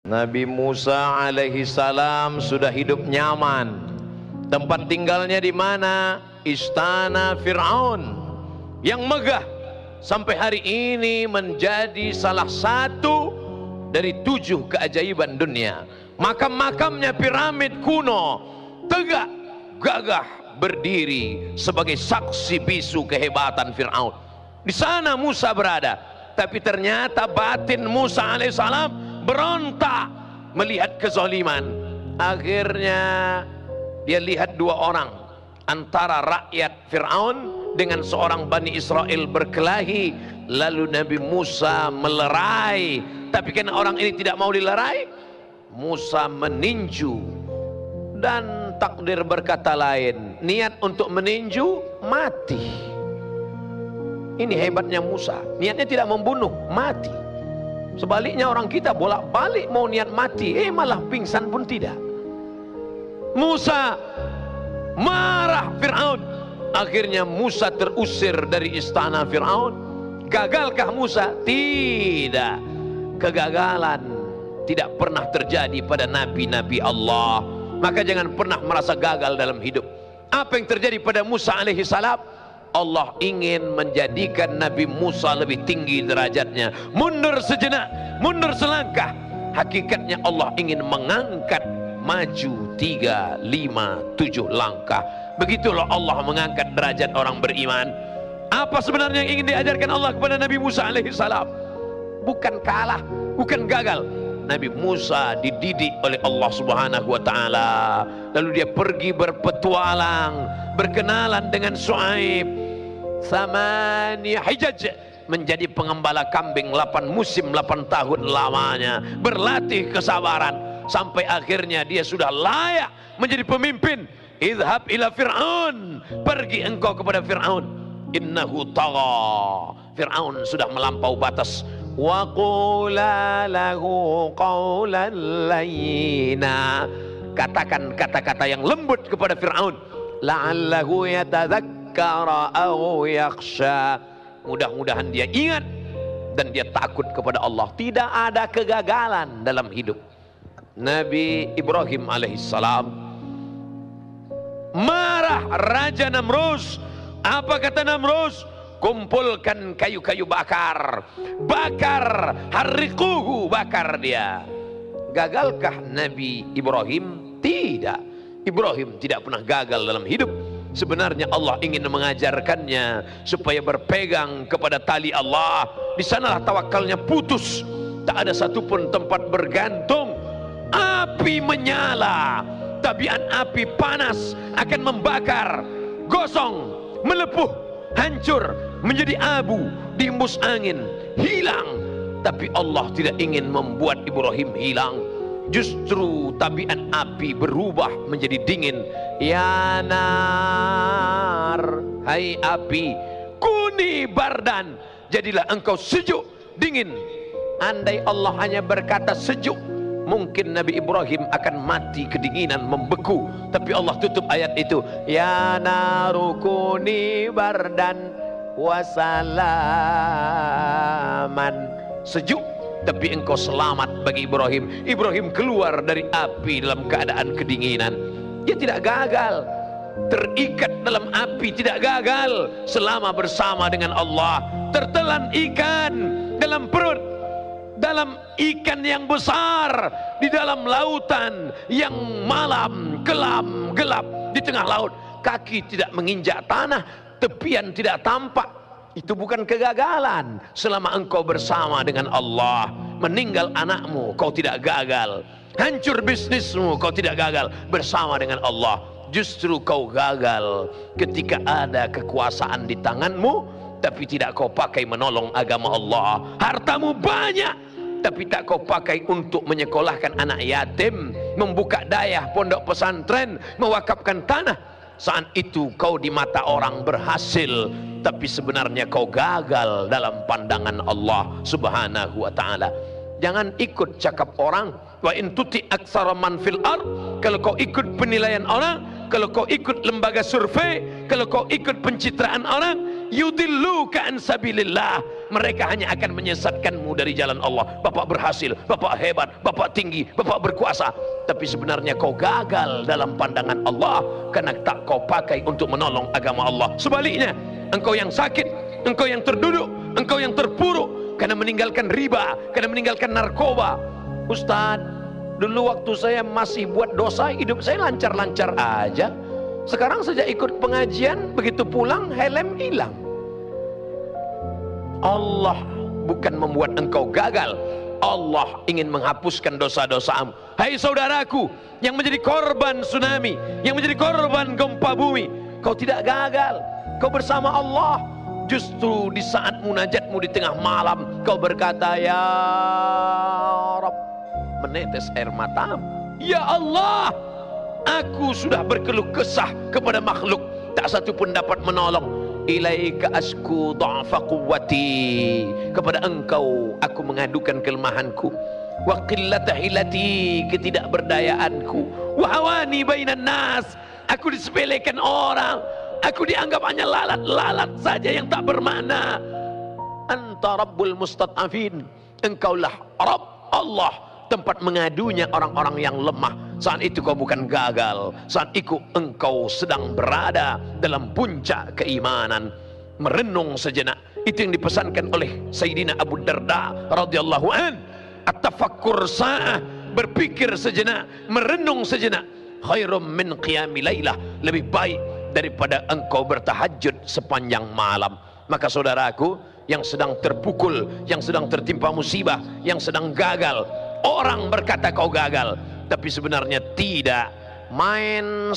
Nabi Musa alaihi salam sudah hidup nyaman. Tempat tinggalnya di mana? Istana Fir'aun yang megah, sampai hari ini menjadi salah satu dari 7 keajaiban dunia. Makam-makamnya piramid kuno, tegak, gagah, berdiri sebagai saksi bisu kehebatan Fir'aun. Di sana Musa berada, tapi ternyata batin Musa alaihissalam berontak melihat kezaliman. Akhirnya dia lihat 2 orang antara rakyat Fir'aun dengan seorang Bani Israel berkelahi. Lalu Nabi Musa melerai, tapi karena orang ini tidak mau dilerai, Musa meninju. Dan takdir berkata lain, niat untuk meninju, mati. Ini hebatnya Musa, niatnya tidak membunuh, mati. Sebaliknya orang kita bolak-balik mau niat mati, malah pingsan pun tidak. Musa marah Fir'aun. Akhirnya Musa terusir dari istana Fir'aun. Gagalkah Musa? Tidak. Kegagalan tidak pernah terjadi pada nabi-nabi Allah. Maka jangan pernah merasa gagal dalam hidup. Apa yang terjadi pada Musa alaihi salam? Allah ingin menjadikan Nabi Musa lebih tinggi derajatnya. Mundur sejenak, mundur selangkah. Hakikatnya Allah ingin mengangkat, maju 3, 5, 7 langkah. Begitulah Allah mengangkat derajat orang beriman. Apa sebenarnya yang ingin diajarkan Allah kepada Nabi Musa alaihi salam? Bukan kalah, bukan gagal. Nabi Musa dididik oleh Allah Subhanahu wa taala. Lalu dia pergi berpetualang, berkenalan dengan Shu'aib. Samani hijaj, menjadi pengembala kambing 8 musim, 8 tahun lamanya, berlatih kesabaran sampai akhirnya dia sudah layak menjadi pemimpin. Idhab ila Fir'aun, pergi engkau kepada Fir'aun. Innahu tagha, Fir'aun sudah melampau batas. Wa qula lahu qawlan layyina, katakan kata-kata yang lembut kepada Fir'aun. La'allahu yatadzakkara aw yakhsha, mudah-mudahan dia ingat dan dia takut kepada Allah. Tidak ada kegagalan dalam hidup. Nabi Ibrahim alaihissalam marah Raja Namrus. Apa kata Namrus? Kumpulkan kayu-kayu bakar, bakar, harriquhu, bakar dia. Gagalkah Nabi Ibrahim? Tidak. Ibrahim tidak pernah gagal dalam hidup. Sebenarnya Allah ingin mengajarkannya supaya berpegang kepada tali Allah. Di sanalah tawakalnya putus. Tak ada satupun tempat bergantung. Api menyala, tabiat api panas akan membakar, gosong, melepuh, hancur, menjadi abu, diembus angin, hilang. Tapi Allah tidak ingin membuat Ibrahim hilang. Justru tabiat api berubah menjadi dingin. Ya nar, hai api, kuni bardan, jadilah engkau sejuk, dingin. Andai Allah hanya berkata sejuk, mungkin Nabi Ibrahim akan mati kedinginan, membeku. Tapi Allah tutup ayat itu. Ya naru kuni bardan wasalaman, sejuk tapi engkau selamat bagi Ibrahim. Ibrahim keluar dari api dalam keadaan kedinginan. Dia tidak gagal, terikat dalam api tidak gagal selama bersama dengan Allah. Tertelan ikan dalam perut, dalam ikan yang besar, di dalam lautan yang malam, kelam, gelap, di tengah laut. Kaki tidak menginjak tanah, tepian tidak tampak. Itu bukan kegagalan. Selama engkau bersama dengan Allah. Meninggal anakmu, kau tidak gagal. Hancur bisnismu, kau tidak gagal. Bersama dengan Allah. Justru kau gagal ketika ada kekuasaan di tanganmu, tapi tidak kau pakai menolong agama Allah. Hartamu banyak, tapi tak kau pakai untuk menyekolahkan anak yatim, membuka dayah pondok pesantren, mewakafkan tanah. Saat itu kau di mata orang berhasil, tapi sebenarnya kau gagal dalam pandangan Allah Subhanahu wa taala. Jangan ikut cakap orang. Wa in tuti aktsara man fil ard, kalau kau ikut penilaian orang, kalau kau ikut lembaga survei, kalau kau ikut pencitraan orang, yudilluka an sabilillah, mereka hanya akan menyesatkanmu dari jalan Allah. Bapak berhasil, bapak hebat, bapak tinggi, bapak berkuasa, tapi sebenarnya kau gagal dalam pandangan Allah karena tak kau pakai untuk menolong agama Allah. Sebaliknya, engkau yang sakit, engkau yang terduduk, engkau yang terpuruk karena meninggalkan riba, karena meninggalkan narkoba. Ustaz, dulu waktu saya masih buat dosa, hidup saya lancar-lancar aja. Sekarang sejak ikut pengajian, begitu pulang helm hilang. Allah bukan membuat engkau gagal, Allah ingin menghapuskan dosa-dosamu. Hai saudaraku yang menjadi korban tsunami, yang menjadi korban gempa bumi, kau tidak gagal, kau bersama Allah. Justru di saat munajatmu di tengah malam, kau berkata, ya Rabb, menetes air matamu, ya Allah, aku sudah berkeluh kesah kepada makhluk, tak satu pun dapat menolong. Ilaika asku dha'fa quwwati, kepada engkau aku mengadukan kelemahanku, wa qillata hilati, ketidakberdayaanku, wa hawani bainan nas, aku disepelekan orang, aku dianggap hanya lalat-lalat saja yang tak bermakna. Anta rabbul mustad'afin, engkaulah Rabb Allah, tempat mengadunya orang-orang yang lemah. Saat itu kau bukan gagal, saat itu engkau sedang berada dalam puncak keimanan. Merenung sejenak, itu yang dipesankan oleh Sayyidina Abu Darda radhiyallahu an. At-tafakkur sa'ah, berpikir sejenak, merenung sejenak, khairum min qiyami lailah, lebih baik daripada engkau bertahajud sepanjang malam. Maka saudaraku yang sedang terpukul, yang sedang tertimpa musibah, yang sedang gagal, orang berkata kau gagal, tapi sebenarnya tidak. Main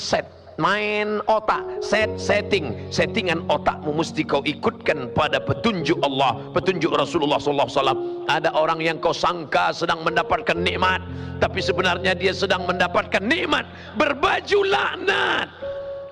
otak, settingan otakmu mesti kau ikutkan pada petunjuk Allah, petunjuk Rasulullah SAW. Ada orang yang kau sangka sedang mendapatkan nikmat, tapi sebenarnya dia sedang mendapatkan nikmat berbaju laknat.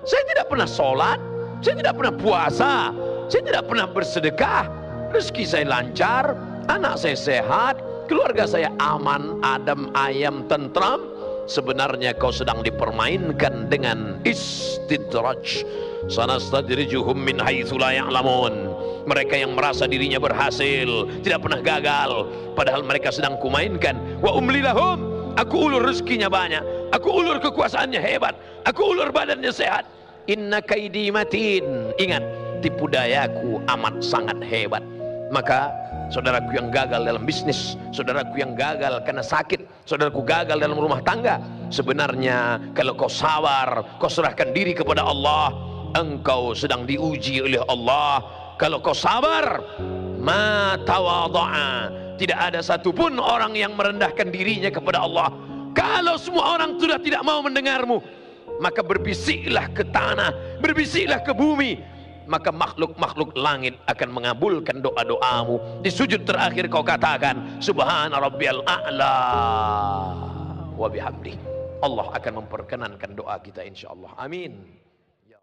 Saya tidak pernah sholat, saya tidak pernah puasa, saya tidak pernah bersedekah, rezeki saya lancar, anak saya sehat, keluarga saya aman, adem, ayam, tentram. Sebenarnya kau sedang dipermainkan dengan istidraj. Sanastadrijuhum min haitsu la ya'lamun. Mereka yang merasa dirinya berhasil, tidak pernah gagal, padahal mereka sedang kumainkan. Wa umli lahum, aku ulur rezekinya banyak, aku ulur kekuasaannya hebat, aku ulur badannya sehat. Inna kaidi matin, ingat, tipu dayaku amat sangat hebat. Maka saudaraku yang gagal dalam bisnis, saudaraku yang gagal karena sakit, saudaraku gagal dalam rumah tangga, sebenarnya kalau kau sabar, kau serahkan diri kepada Allah, engkau sedang diuji oleh Allah. Kalau kau sabar, ma tawadha'a, tidak ada satupun orang yang merendahkan dirinya kepada Allah. Kalau semua orang sudah tidak mau mendengarmu, maka berbisiklah ke tanah, berbisiklah ke bumi, maka makhluk-makhluk langit akan mengabulkan doa-doamu. Di sujud terakhir kau katakan subhana rabbiyal a'la wa bihamdi. Allah akan memperkenankan doa kita insyaallah. Amin.